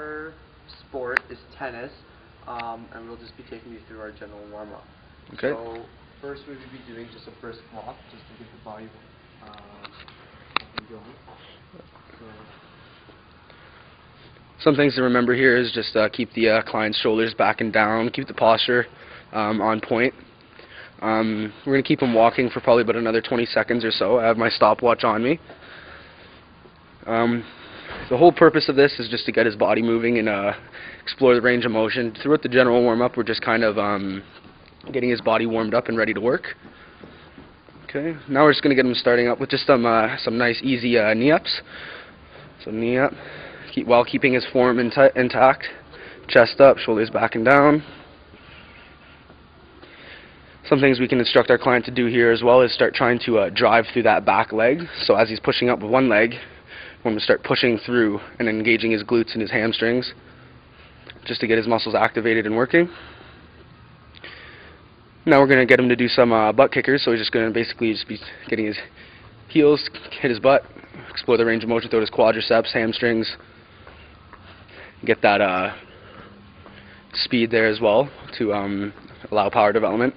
Our sport is tennis, and we'll just be taking you through our general warm-up. Okay. So first we will be doing just a brisk walk, just to get the body up and going. Some things to remember here is just keep the client's shoulders back and down, keep the posture on point. We're going to keep him walking for probably about another 20 seconds or so. I have my stopwatch on me. The whole purpose of this is just to get his body moving and explore the range of motion. Throughout the general warm-up, we're just kind of getting his body warmed up and ready to work. Okay, now we're just going to get him starting up with just some nice easy knee-ups. So knee up, while keeping his form intact. Chest up, shoulders back and down. Some things we can instruct our client to do here as well is start trying to drive through that back leg. So as he's pushing up with one leg, we're going to start pushing through and engaging his glutes and his hamstrings just to get his muscles activated and working. Now we're going to get him to do some butt kickers, so he's just going to basically just be getting his heels, hit his butt, explore the range of motion through his quadriceps, hamstrings, get that speed there as well to allow power development.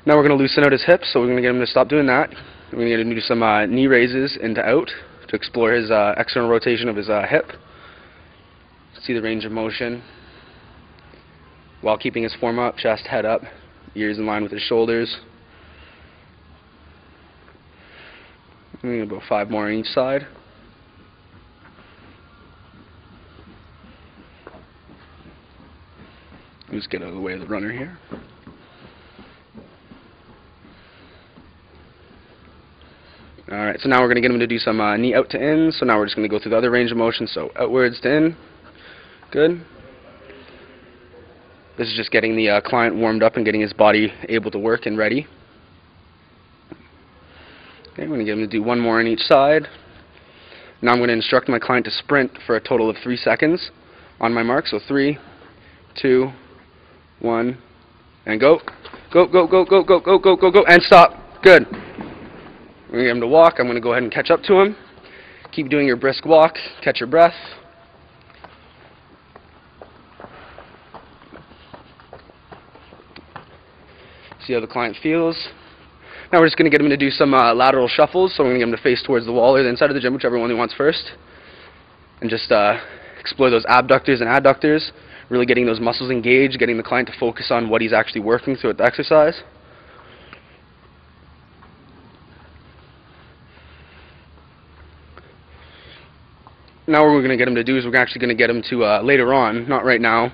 Now we're going to loosen out his hips, so we're going to get him to stop doing that. We're going to get him to do some knee raises into out to explore his external rotation of his hip. See the range of motion while keeping his form up, chest, head up, ears in line with his shoulders. I'm going to go 5 more on each side. Just get out of the way of the runner here. Alright, so now we're going to get him to do some knee out to in. So now we're just going to go through the other range of motion. So outwards to in. Good. This is just getting the client warmed up and getting his body able to work and ready. Okay, I'm going to get him to do 1 more on each side. Now I'm going to instruct my client to sprint for a total of 3 seconds on my mark. So 3, 2, 1, and go. Go, go, go, go, go, go, go, go, go, and stop. Good. We're going to get him to walk. I'm going to go ahead and catch up to him. Keep doing your brisk walk. Catch your breath. See how the client feels. Now we're just going to get him to do some lateral shuffles. So we're going to get him to face towards the wall or the inside of the gym, whichever one he wants first. And just explore those abductors and adductors. Really getting those muscles engaged, getting the client to focus on what he's actually working throughout the exercise. Now what we're going to get him to do is we're actually going to get him to, later on, not right now,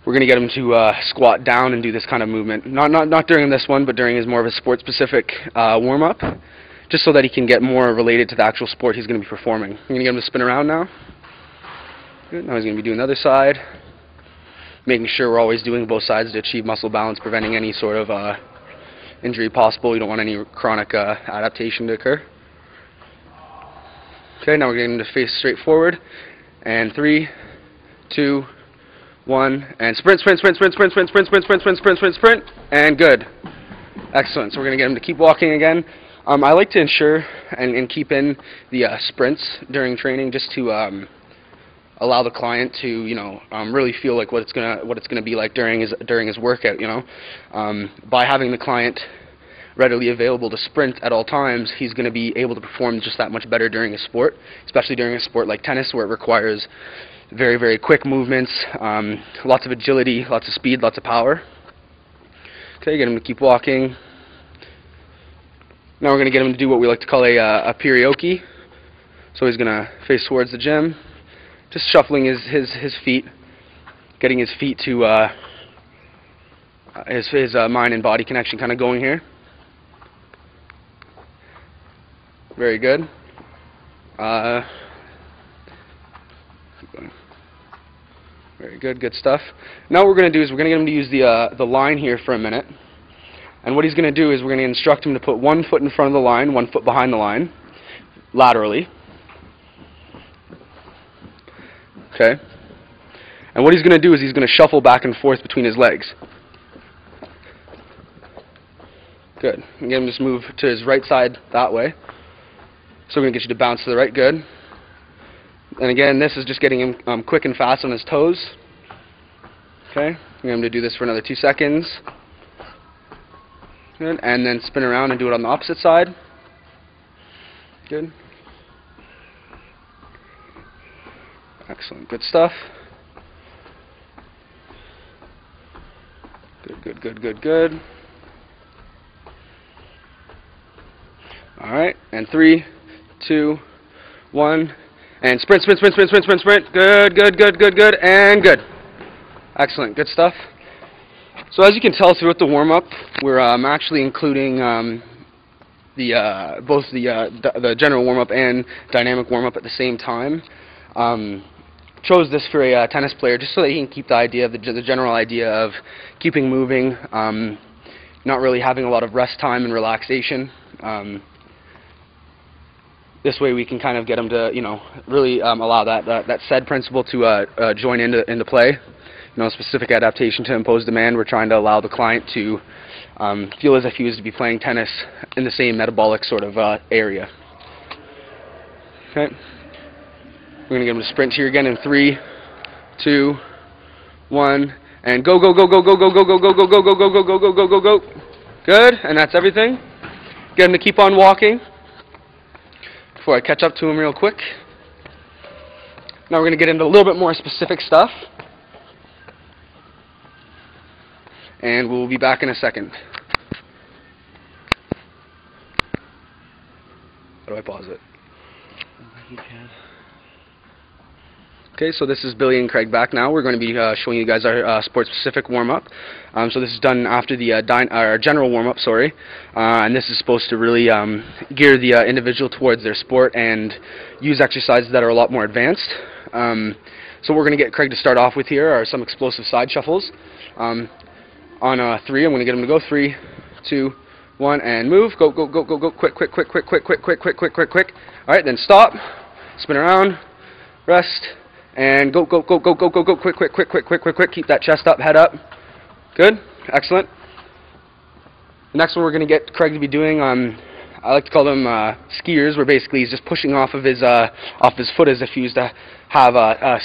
we're going to get him to squat down and do this kind of movement. Not during this one, but during his more of a sport-specific warm-up, just so that he can get more related to the actual sport he's going to be performing. I'm going to get him to spin around now. Good. Now he's going to be doing the other side, making sure we're always doing both sides to achieve muscle balance, preventing any sort of injury possible. We don't want any chronic adaptation to occur. Okay, now we're getting him to face straight forward. And 3, 2, 1, and sprint, sprint, sprint, sprint, sprint, sprint, sprint, sprint, sprint, sprint, sprint, sprint, sprint, and good. Excellent. So we're going to get him to keep walking again. I like to ensure and keep in the sprints during training, just to allow the client to, really feel like what it's gonna be like during his workout. By having the client readily available to sprint at all times, he's going to be able to perform just that much better during a sport, especially during a sport like tennis, where it requires very, very quick movements, lots of agility, lots of speed, lots of power. Okay, get him to keep walking. Now we're going to get him to do what we like to call a pirioki. So he's going to face towards the gym, just shuffling his feet, getting his feet to his mind and body connection kind of going here. Very good. Very good, good stuff. Now what we're going to do is we're going to get him to use the line here for a minute. And what he's going to do is we're going to instruct him to put 1 foot in front of the line, 1 foot behind the line, laterally. Okay. And what he's going to do is he's going to shuffle back and forth between his legs. Good. And get him to just move to his right side that way. So we're going to get you to bounce to the right. Good. And again, this is just getting him quick and fast on his toes. Okay, I'm going to do this for another 2 seconds. Good, and then spin around and do it on the opposite side. Good. Excellent, good stuff. Good, good, good, good, good. Alright, and 3, 2, 1, and sprint, sprint, sprint, sprint, sprint, sprint, sprint. Good, good, good, good, good, and good. Excellent, good stuff. So as you can tell throughout the warm-up, we're actually including both the general warm-up and dynamic warm-up at the same time. Chose this for a tennis player just so that he can keep the idea, the general idea of keeping moving, not really having a lot of rest time and relaxation. This way we can kind of get him to, really allow that said principle to join into play. Specific adaptation to impose demand. We're trying to allow the client to feel as if he was to be playing tennis in the same metabolic sort of area. Okay. We're going to get him to sprint here again in 3, 2, 1, and go, go, go, go, go, go, go, go, go, go, go, go, go, go, go, go, go, go, go. Good, and that's everything. Get him to keep on walking. Before I catch up to him real quick. Now we're going to get into a little bit more specific stuff. And we'll be back in a second. How do I pause it? Okay, so this is Billy and Craig back now. We're going to be showing you guys our sport-specific warm-up. So this is done after the our general warm-up, sorry. And this is supposed to really gear the individual towards their sport and use exercises that are a lot more advanced. So what we're going to get Craig to start off with here are some explosive side shuffles. On 3, I'm going to get him to go. 3, 2, 1, and move. Go, go, go, go, go. Quick, quick, quick, quick, quick, quick, quick, quick, quick, quick, quick. All right, then stop. Spin around. Rest. And go, go, go, go, go, go, go. Quick, quick, quick, quick, quick, quick, quick. Keep that chest up, head up. Good. Excellent. The next one we're going to get Craig to be doing, I like to call them skiers, where basically he's just pushing off of his foot as if he used to have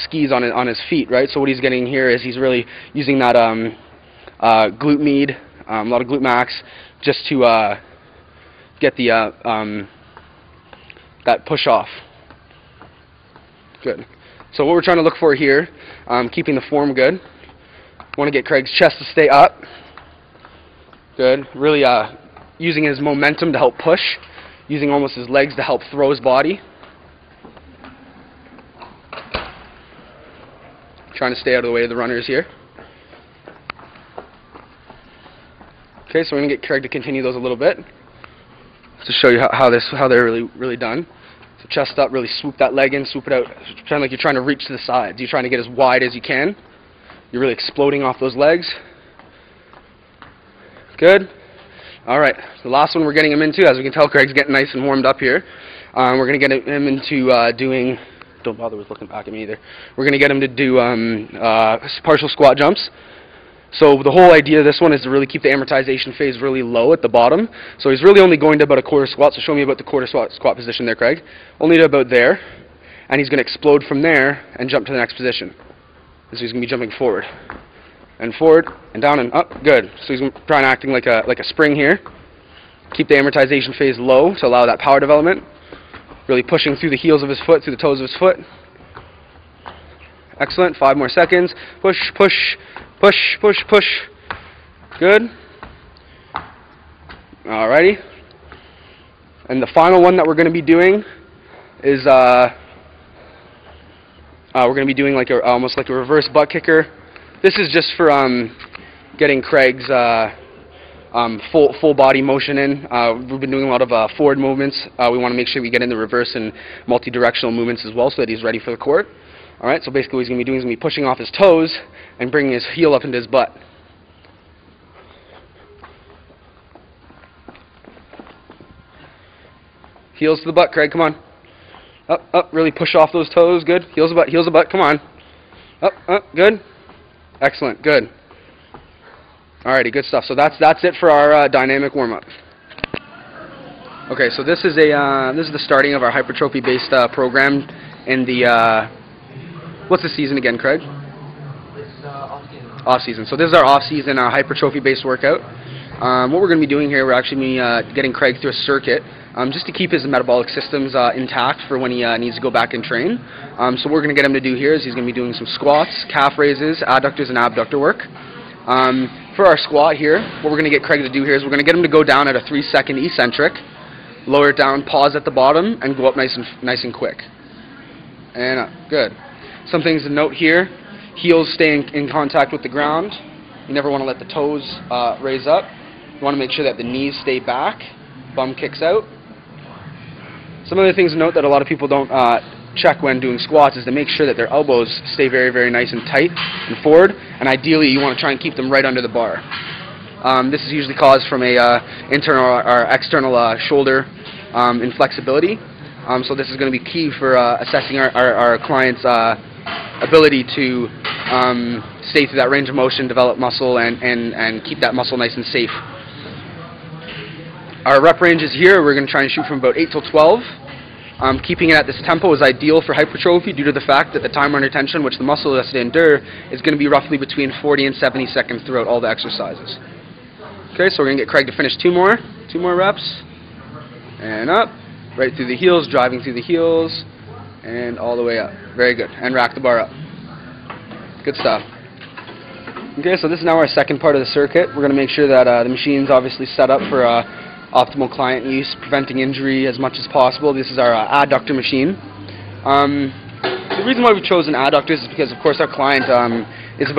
skis on his feet, right? So what he's getting here is he's really using that glute med, a lot of glute max, just to get the that push off. Good. So what we're trying to look for here, keeping the form good. Want to get Craig's chest to stay up. Good. Really using his momentum to help push, using almost his legs to help throw his body. Trying to stay out of the way of the runners here. Okay, so we're going to get Craig to continue those a little bit to show you how they're really done. So chest up, really swoop that leg in, swoop it out, pretend like you're trying to reach to the sides. You're trying to get as wide as you can. You're really exploding off those legs. Good. All right, the last one we're getting him into, as we can tell, Craig's getting nice and warmed up here. We're going to get him into doing, don't bother with looking back at me either. We're going to get him to do partial squat jumps. So the whole idea of this one is to really keep the amortization phase really low at the bottom. So he's really only going to about a quarter squat. So show me about the quarter squat position there, Craig. Only to about there. And he's going to explode from there and jump to the next position. So he's going to be jumping forward. And forward, and down, and up. Good. So he's trying acting like a spring here. Keep the amortization phase low to allow that power development. Really pushing through the heels of his foot, through the toes of his foot. Excellent. 5 more seconds. Push, push, push, push, push. Good. Alrighty. And the final one that we're going to be doing is we're going to be doing like almost like a reverse butt kicker. This is just for getting Craig's full body motion in. We've been doing a lot of forward movements. We want to make sure we get in the reverse and multi-directional movements as well, so that he's ready for the court. All right. So basically, what he's going to be doing is going to be pushing off his toes and bringing his heel up into his butt. Heels to the butt, Craig. Come on. Up, up. Really push off those toes. Good. Heels to butt. Heels to butt. Come on. Up, up. Good. Excellent. Good. Alrighty, good stuff. So that's it for our dynamic warm-up. Okay, so this is the starting of our hypertrophy-based program in the, what's the season again, Craig? It's off-season. Off-season. So this is our off-season hypertrophy-based workout. What we're going to be doing here, we're actually getting Craig through a circuit just to keep his metabolic systems intact for when he needs to go back and train. So what we're going to get him to do here is he's going to be doing some squats, calf raises, adductors, and abductor work. For our squat here, what we're going to get Craig to do here is we're going to get him to go down at a 3-second eccentric, lower it down, pause at the bottom, and go up nice and quick. And up. Good. Some things to note here: heels stay in contact with the ground. You never want to let the toes raise up. You want to make sure that the knees stay back, bum kicks out. Some other things to note that a lot of people don't check when doing squats is to make sure that their elbows stay very, very nice and tight and forward, and ideally you want to try and keep them right under the bar. This is usually caused from a internal or external shoulder inflexibility. So this is going to be key for assessing our client's ability to stay through that range of motion, develop muscle, and keep that muscle nice and safe. Our rep ranges here, we're going to try and shoot from about 8 till 12. Keeping it at this tempo is ideal for hypertrophy due to the fact that the time under tension, which the muscle has to endure, is going to be roughly between 40 and 70 seconds throughout all the exercises. Okay, so we're going to get Craig to finish two more reps. And up, right through the heels, driving through the heels, and all the way up. Very good. And rack the bar up. Good stuff. Okay, so this is now our second part of the circuit. We're going to make sure that the machine's obviously set up for optimal client use, preventing injury as much as possible. This is our adductor machine. The reason why we've chosen adductors is because, of course, our client is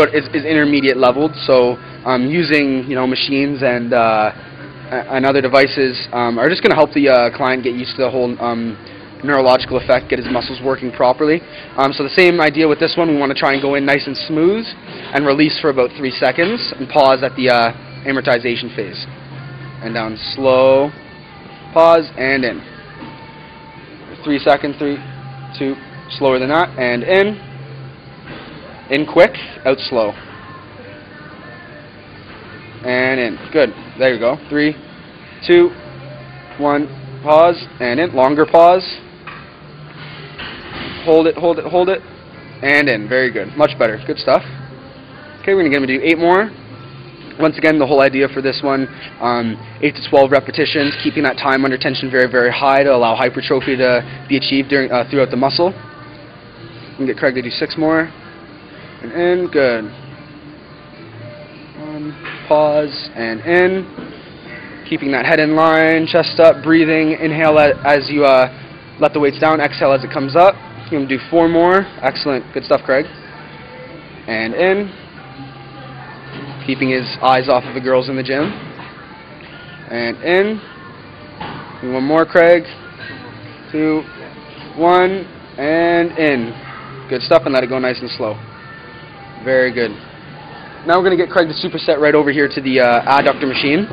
intermediate leveled. So using machines and other devices are just going to help the client get used to the whole neurological effect, get his muscles working properly. So the same idea with this one. We want to try and go in nice and smooth and release for about 3 seconds and pause at the amortization phase. And down slow, pause, and in. 3 seconds, 3, 2, slower than that, and in quick, out slow. And in. Good. There you go. 3, 2, 1, pause, and in. Longer pause. Hold it, hold it, hold it, and in. Very good. Much better. Good stuff. Okay, we're going to get him to do 8 more. Once again, the whole idea for this one, 8 to 12 repetitions, keeping that time under tension very, very high to allow hypertrophy to be achieved throughout the muscle. We can get Craig to do 6 more. And in. Good. 1, pause, and in. Keeping that head in line, chest up, breathing. Inhale as you let the weights down. Exhale as it comes up. You're going to do 4 more. Excellent. Good stuff, Craig. And in. Keeping his eyes off of the girls in the gym. And in. And 1 more, Craig. 2, 1, and in. Good stuff, and let it go nice and slow. Very good. Now we're going to get Craig to superset right over here to the adductor machine.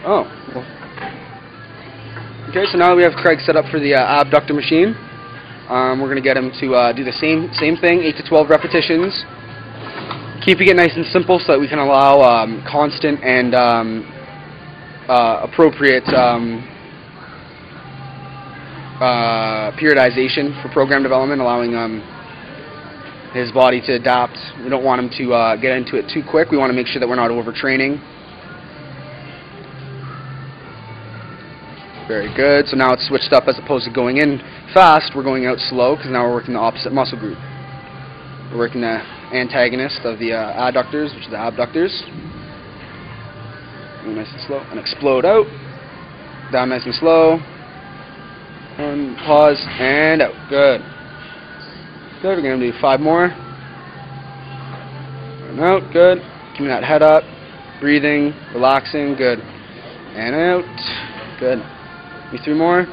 Oh. Okay, so now that we have Craig set up for the abductor machine, we're going to get him to do the same thing, 8 to 12 repetitions, keeping it nice and simple so that we can allow constant and appropriate periodization for program development, allowing his body to adapt. We don't want him to get into it too quick. We want to make sure that we're not overtraining. Very good. So now it's switched up. As opposed to going in fast, we're going out slow because now we're working the opposite muscle group. We're working the antagonist of the adductors, which is the abductors. Nice and slow. And explode out. Down nice and slow. And pause. And out. Good. Good. We're going to do 5 more. And out. Good. Keeping that head up. Breathing. Relaxing. Good. And out. Good. Maybe 3 more.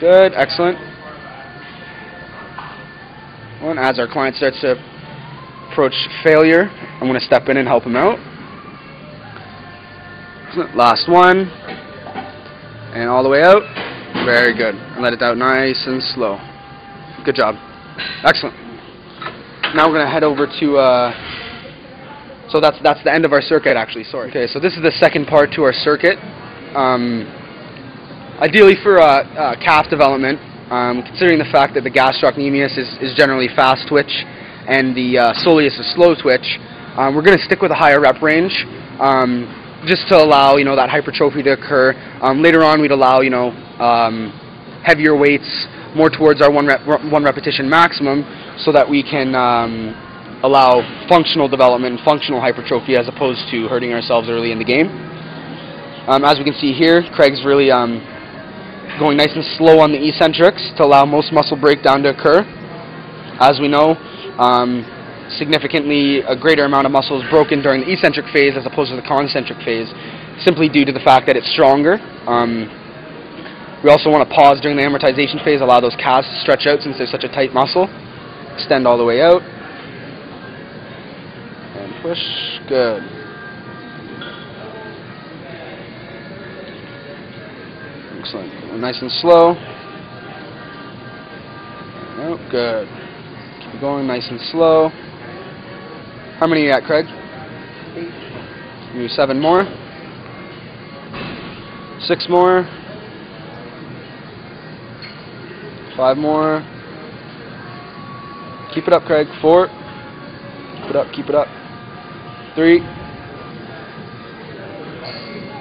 Good. Excellent. One. As our client starts to approach failure, I'm going to step in and help him out. Last one. And all the way out. Very good. And let it out nice and slow. Good job. Excellent. Now we're going to head over to So that's the end of our circuit, actually. Sorry. Okay, so this is the second part to our circuit. Ideally for calf development, considering the fact that the gastrocnemius is generally fast twitch and the soleus is slow twitch, we're going to stick with a higher rep range, just to allow that hypertrophy to occur. Later on, we'd allow heavier weights more towards our one repetition maximum, so that we can allow functional development and functional hypertrophy as opposed to hurting ourselves early in the game. As we can see here, Craig's really going nice and slow on the eccentrics to allow most muscle breakdown to occur. As we know, significantly a greater amount of muscle is broken during the eccentric phase as opposed to the concentric phase, simply due to the fact that it's stronger. We also want to pause during the amortization phase, allow those calves to stretch out since they're such a tight muscle. Extend all the way out. And push. Good. Excellent. Nice and slow. Oh, good. Keep going nice and slow. How many are you at, Craig? 8. Do 7 more. 6 more. 5 more. Keep it up, Craig. 4. Keep it up, keep it up. 3.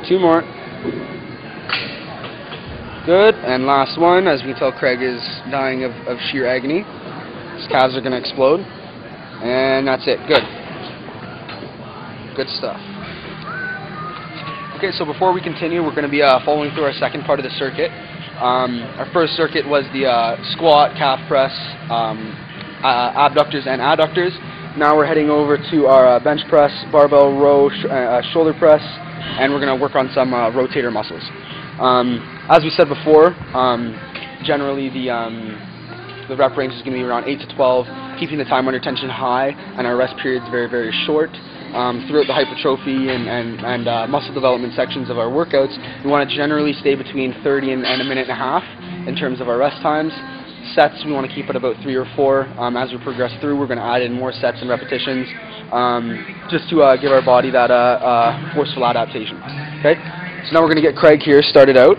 2 more. Good. And last one. As we can tell, Craig is dying of sheer agony. His calves are going to explode. And that's it. Good. Good stuff. Okay, so before we continue, we're going to be following through our second part of the circuit. Our first circuit was the squat, calf press, abductors and adductors. Now we're heading over to our bench press, barbell row, shoulder press, and we're going to work on some rotator muscles. As we said before, generally the rep range is going to be around 8 to 12, keeping the time under tension high and our rest periods very, very short. Throughout the hypertrophy and muscle development sections of our workouts, we want to generally stay between 30 and a minute and a half in terms of our rest times. Sets, we want to keep at about 3 or 4. As we progress through, we're going to add in more sets and repetitions, just to give our body that forceful adaptation. Okay, so now we're going to get Craig here started out.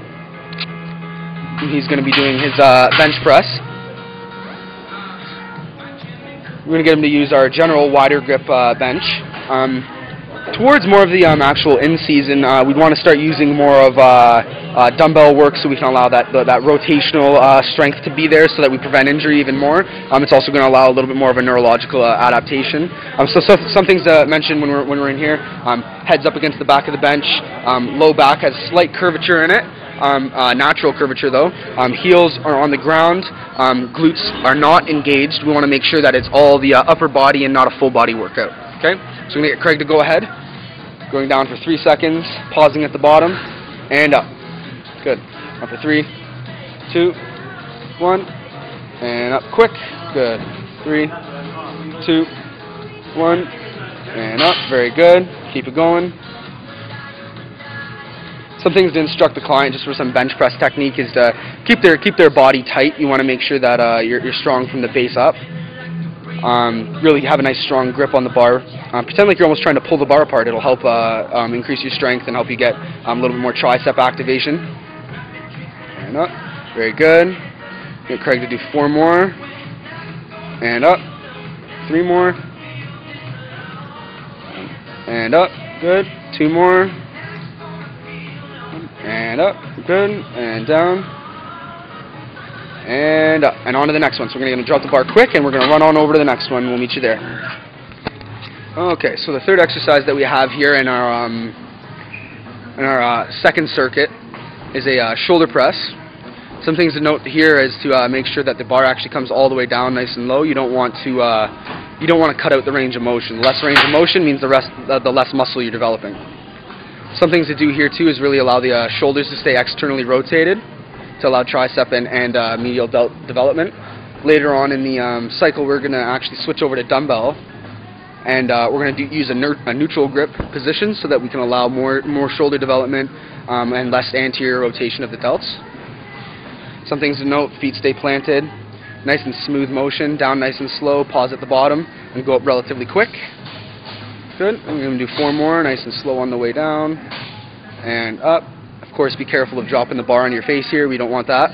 He's going to be doing his bench press. We're going to get him to use our general wider grip bench. Towards more of the actual in-season, we'd want to start using more of dumbbell work so we can allow that rotational strength to be there so that we prevent injury even more. It's also going to allow a little bit more of a neurological adaptation. So some things to mention when we're in here. Heads up against the back of the bench. Low back has slight curvature in it. Natural curvature though. Heels are on the ground. Glutes are not engaged. We want to make sure that it's all the upper body and not a full body workout. Okay, so we're going to get Craig to go ahead. Going down for 3 seconds, pausing at the bottom, and up. Good. Up for 3, 2, 1, and up quick. Good. 3, 2, 1, and up. Very good. Keep it going. Some things to instruct the client just for some bench press technique is to keep their body tight. You want to make sure that you're strong from the base up. Really have a nice strong grip on the bar. Pretend like you're almost trying to pull the bar apart. It'll help increase your strength and help you get a little bit more tricep activation. And up. Very good. Get Craig to do 4 more. And up. 3 more. And up. Good. 2 more. And up. Good. And down. And up. And on to the next one. So we're going to drop the bar quick and we're going to run on over to the next one. We'll meet you there. Okay, so the third exercise that we have here in our second circuit is a shoulder press. Some things to note here is to make sure that the bar actually comes all the way down nice and low. You don't want to cut out the range of motion. The less range of motion means the less muscle you're developing. Some things to do here too is really allow the shoulders to stay externally rotated to allow tricep and medial delt development. Later on in the cycle, we're going to actually switch over to dumbbell, and we're going to use a neutral grip position so that we can allow more shoulder development and less anterior rotation of the delts. Some things to note: feet stay planted, nice and smooth motion, down nice and slow, pause at the bottom, and go up relatively quick. Good. I'm going to do 4 more, nice and slow on the way down. And up. Of course, be careful of dropping the bar on your face here. We don't want that.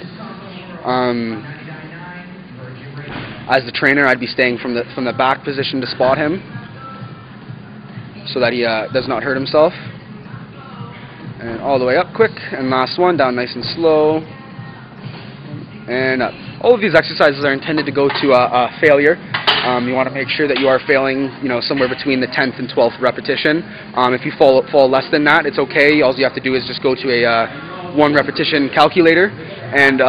As the trainer, I'd be staying from the back position to spot him, so that he does not hurt himself. And all the way up quick. And last one, down nice and slow. And up. All of these exercises are intended to go to failure. You want to make sure that you are failing, somewhere between the 10th and 12th repetition. If you fall less than that, it's okay. All you have to do is just go to a 1 repetition calculator and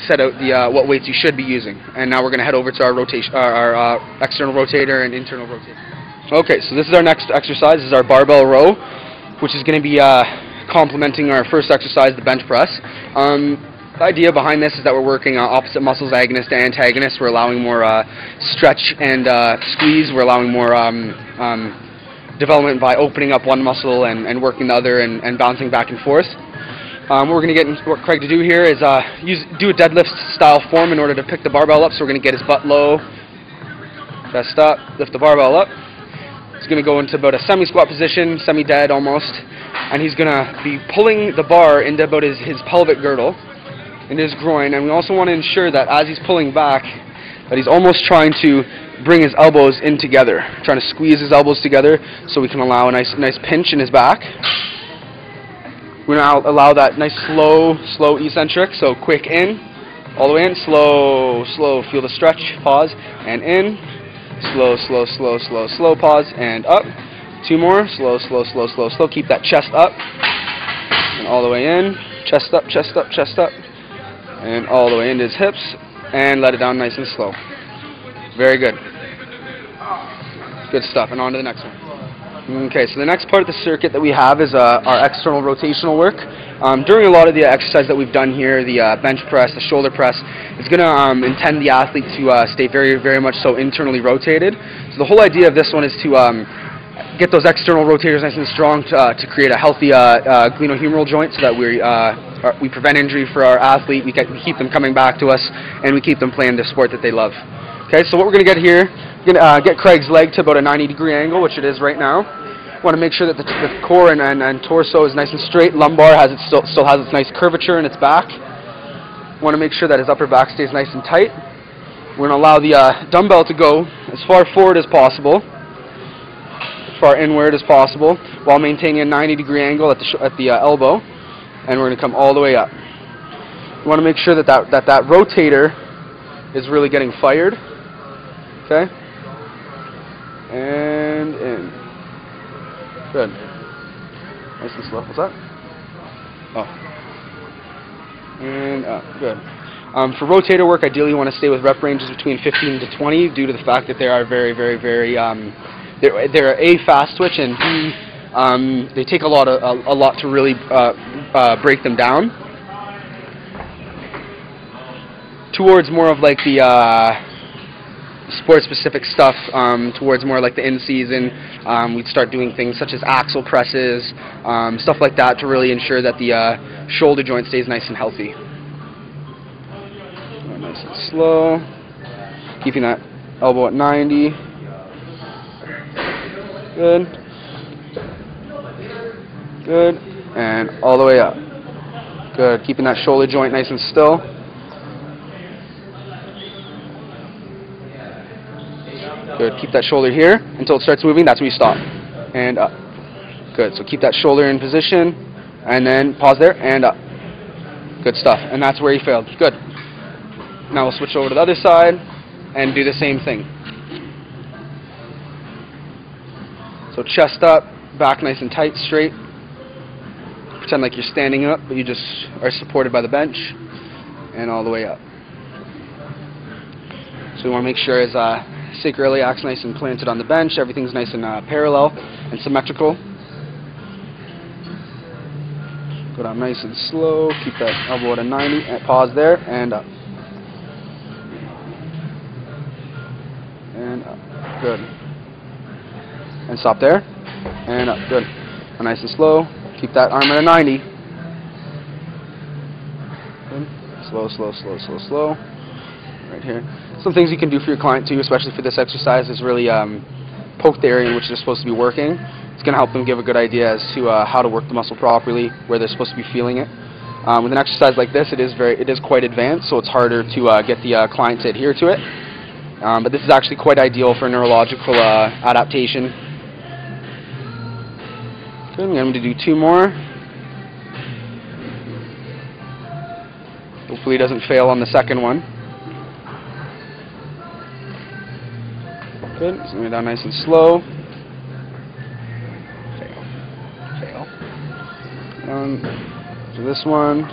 set out what weights you should be using. And now we're going to head over to our external rotator and internal rotator. Okay, so this is our next exercise. This is our barbell row, which is going to be complementing our first exercise, the bench press. The idea behind this is that we're working opposite muscles, agonist to antagonist. We're allowing more stretch and squeeze. We're allowing more development by opening up one muscle and working the other and bouncing back and forth. What we're going to get Craig to do here is do a deadlift style form in order to pick the barbell up. So we're going to get his butt low, chest up, lift the barbell up. He's going to go into about a semi-squat position, semi-dead almost, and he's going to be pulling the bar into about his pelvic girdle, into his groin, and we also want to ensure that as he's pulling back, that he's almost trying to bring his elbows in together, trying to squeeze his elbows together so we can allow a nice pinch in his back. We're going to allow that nice slow eccentric, so quick in, all the way in, slow, feel the stretch, pause, and in, slow, pause, and up. 2 more, slow, keep that chest up, and all the way in, chest up, and all the way into his hips, and let it down nice and slow. Very good. Good stuff, and on to the next one. Okay, so the next part of the circuit that we have is our external rotational work. During a lot of the exercise that we've done here, the bench press, the shoulder press, it's going to intend the athlete to stay very, very much so internally rotated. So the whole idea of this one is to get those external rotators nice and strong to create a healthy glenohumeral joint so that we prevent injury for our athlete, we keep them coming back to us, and we keep them playing the sport that they love. Okay, so what we're going to get here, we're going to get Craig's leg to about a 90-degree angle, which it is right now. Want to make sure that the core and torso is nice and straight. Lumbar still has its nice curvature in its back. Want to make sure that his upper back stays nice and tight. We're going to allow the dumbbell to go as far forward as possible, as far inward as possible, while maintaining a 90-degree angle at the elbow. And we're going to come all the way up. We want to make sure that rotator is really getting fired. Okay? And in. Good. Nice and slow. What's that? Oh. And up. Good. For rotator work, ideally you want to stay with rep ranges between 15 to 20 due to the fact that they are very, very, very, they're A, fast twitch, and B, they take a lot to really break them down. Towards more of like the sport-specific stuff, towards more like the in-season, we'd start doing things such as axle presses, stuff like that to really ensure that the shoulder joint stays nice and healthy. Nice and slow, keeping that elbow at 90. Good. Good. And all the way up. Good. Keeping that shoulder joint nice and still. Good. Keep that shoulder here until it starts moving. That's where you stop. And up. Good. So keep that shoulder in position. And then pause there. And up. Good stuff. And that's where you failed. Good. Now we'll switch over to the other side and do the same thing. So chest up, back nice and tight, straight. Pretend like you're standing up, but you just are supported by the bench. And all the way up. So we want to make sure his sacroiliac's nice and planted on the bench. Everything's nice and parallel and symmetrical. Go down nice and slow. Keep that elbow at a 90. And pause there. And up. And up. Good. And stop there. And up. Good. Nice and slow. Keep that arm at a 90. Good. Slow, slow, slow, slow, slow. Right here. Some things you can do for your client too, especially for this exercise, is really poke the area in which they're supposed to be working. It's going to help them give a good idea as to how to work the muscle properly, where they're supposed to be feeling it. With an exercise like this, it is quite advanced, so it's harder to get the client to adhere to it. But this is actually quite ideal for neurological adaptation. Good. I'm going to do 2 more. Hopefully, it doesn't fail on the second one. Good. So going down nice and slow. Fail. So this one,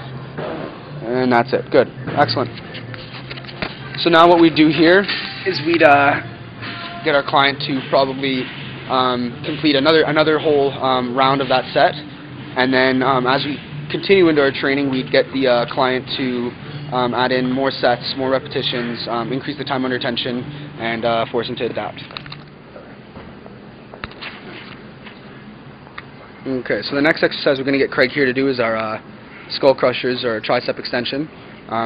and that's it. Good. Excellent. So now what we do here is we'd get our client to probably complete another whole round of that set, and then as we continue into our training, we'd get the client to add in more sets, more repetitions, increase the time under tension, and force him to adapt. Okay, so the next exercise we're going to get Craig here to do is our skull crushers or tricep extension.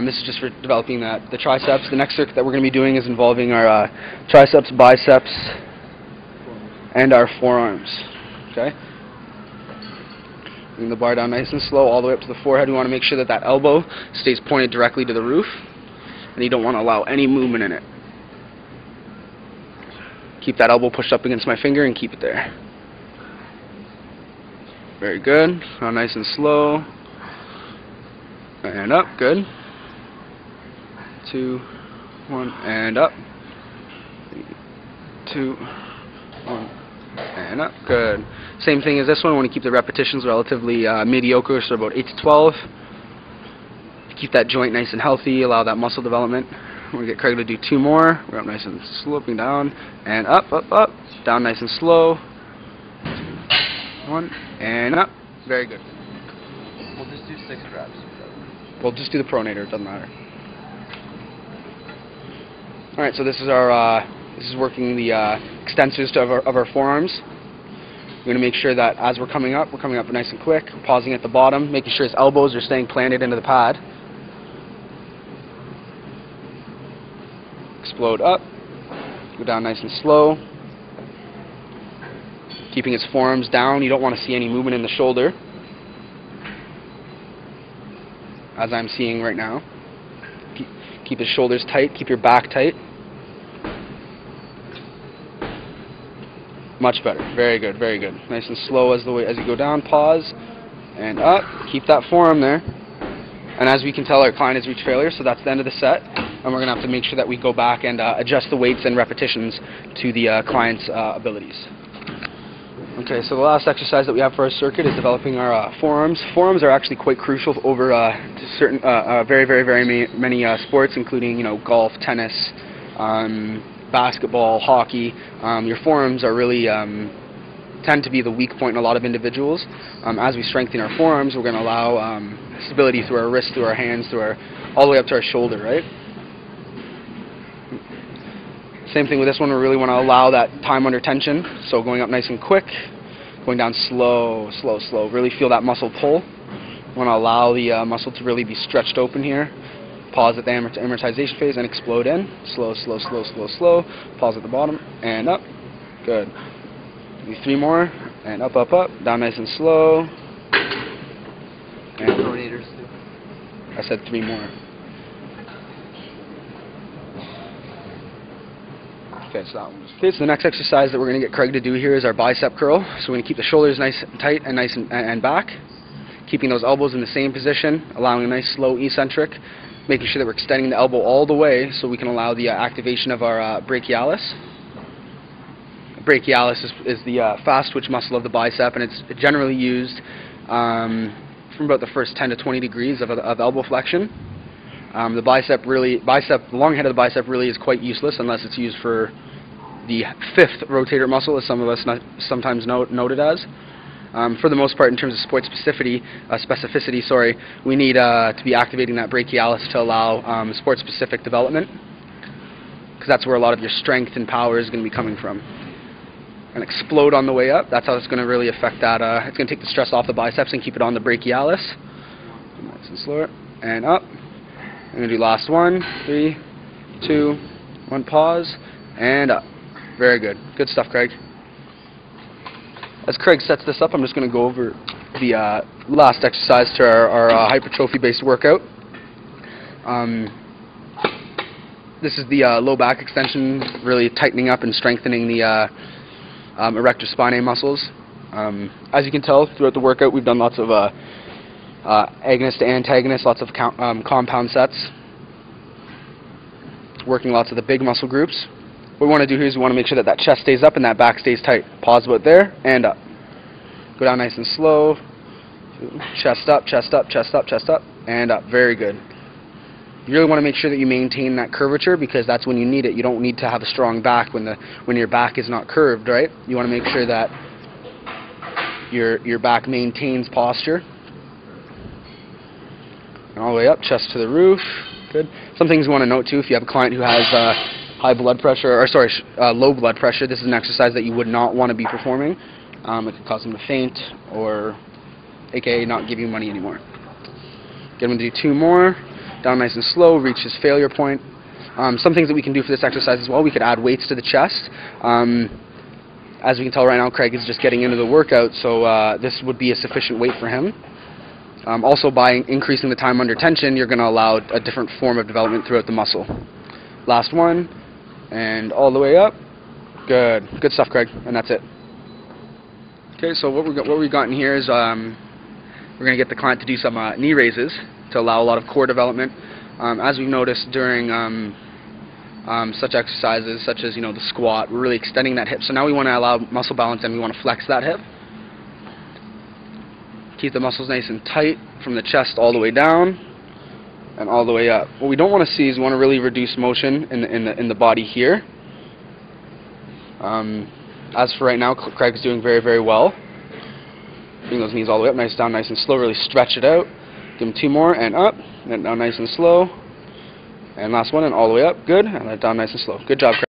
This is just for developing the triceps. The next circuit that we're going to be doing is involving our triceps, biceps, and our forearms. Okay? Bring the bar down nice and slow all the way up to the forehead. We want to make sure that that elbow stays pointed directly to the roof, and you don't want to allow any movement in it. Keep that elbow pushed up against my finger and keep it there. Very good. Now nice and slow. And up. Good. 2, 1, and up. 2, 1, and up. Good. Same thing as this one. We want to keep the repetitions relatively mediocre, so about 8 to 12. Keep that joint nice and healthy. Allow that muscle development. We're going to get Craig to do 2 more. We're up nice and sloping down. And up, up, up. Down nice and slow. 1, and up. Very good. We'll just do 6 reps. We'll just do the pronator. It doesn't matter. All right. So this is our this is working the extensors of our forearms. We're going to make sure that as we're coming up nice and quick. Pausing at the bottom, making sure his elbows are staying planted into the pad. Explode up. Go down nice and slow. Keeping his forearms down. You don't want to see any movement in the shoulder, as I'm seeing right now. Keep his shoulders tight. Keep your back tight. Much better. Very good. Very good. Nice and slow as you go down. Pause and up. Keep that forearm there. And as we can tell, our client has reached failure, so that's the end of the set. And we're going to have to make sure that we go back and adjust the weights and repetitions to the client's abilities. Okay, so the last exercise that we have for our circuit is developing our forearms. Forearms are actually quite crucial over certain, very many sports, including golf, tennis, basketball, hockey. Your forearms are really tend to be the weak point in a lot of individuals. As we strengthen our forearms, we're going to allow stability through our wrists, through our hands, all the way up to our shoulder, right? Same thing with this one. We really want to allow that time under tension. So going up nice and quick, going down slow, slow, slow. Really feel that muscle pull. We want to allow the muscle to really be stretched open here. Pause at the amortization phase and explode in. Slow, slow, slow, slow, slow. Pause at the bottom and up. Good. Do 3 more and up, up, up. Down nice and slow. And Pronators too. I said 3 more. Okay, so the next exercise that we're going to get Craig to do here is our bicep curl. So we're going to keep the shoulders nice and tight and nice and back, keeping those elbows in the same position, allowing a nice slow eccentric, making sure that we're extending the elbow all the way so we can allow the activation of our brachialis. Brachialis is the fast twitch muscle of the bicep, and it's generally used from about the first 10 to 20 degrees of elbow flexion. The long head of the bicep really is quite useless unless it's used for the 5th rotator muscle, as some of us sometimes note it as. For the most part, in terms of sport specificity, we need to be activating that brachialis to allow sport-specific development, because that's where a lot of your strength and power is going to be coming from. And explode on the way up. That's how it's going to really affect that. It's going to take the stress off the biceps and keep it on the brachialis. Nice and slower. And up. I'm going to do last one. 3, 2, 1. Pause. And up. Very good. Good stuff, Craig. as Craig sets this up, I'm just going to go over the last exercise to our hypertrophy-based workout. This is the low back extension, really tightening up and strengthening the erector spinae muscles. As you can tell, throughout the workout, we've done lots of agonist to antagonist, lots of compound sets, working lots of the big muscle groups. What we want to do here is we want to make sure that that chest stays up and that back stays tight. Pause about there, and up. Go down nice and slow. Chest up, chest up, chest up, chest up, and up. Very good. You really want to make sure that you maintain that curvature, because that's when you need it. You don't need to have a strong back when your back is not curved, right? You want to make sure that your back maintains posture. And all the way up, chest to the roof. Good. Some things you want to note too, if you have a client who has high blood pressure, or sorry, low blood pressure, this is an exercise that you would not want to be performing. It could cause them to faint, or aka not give you money anymore. Get him to do 2 more. Down nice and slow, reach his failure point. Some things that we can do for this exercise as well, we could add weights to the chest. As we can tell right now, Craig is just getting into the workout, so this would be a sufficient weight for him. Also, by increasing the time under tension, you're going to allow a different form of development throughout the muscle. Last one, and all the way up. Good. Good stuff, Craig, and that's it. Okay, so what we've got in here is we're going to get the client to do some knee raises to allow a lot of core development. As we've noticed during such exercises, such as the squat, we're really extending that hip. So now we want to allow muscle balance, and we want to flex that hip. Keep the muscles nice and tight from the chest all the way down and all the way up. What we don't want to see is we want to really reduce motion in the body here. As for right now, Craig's doing very, very well. Bring those knees all the way up, nice down, nice and slow. Really stretch it out. Give him 2 more, and up, and down nice and slow. And last one, and all the way up. Good, and down nice and slow. Good job, Craig.